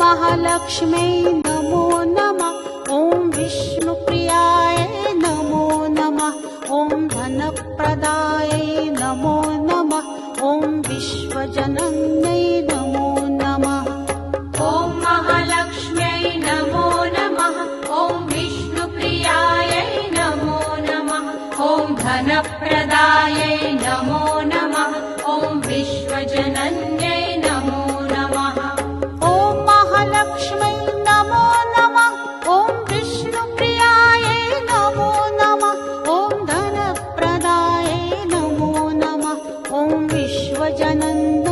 महालक्ष्म्यै नमो नमः। ॐ विष्णुप्रियाय नमो नमः। ॐ धनप्रदायै नमो नमः। ॐ विश्वजनन्यै नमो नमः। ॐ महालक्ष्म्यै नमो नमः। ॐ विष्णुप्रियायै नमो नमः। ॐ धनप्रदायै नमो नमः। ॐ विश्वजनन्यै नमो नमः। ॐ महालक्ष्म्यै नमो नमः। ॐ विष्णुप्रियायै नमो नमः। ॐ धनप्रदायै नमो नमः। ॐ विश्वजनन्यै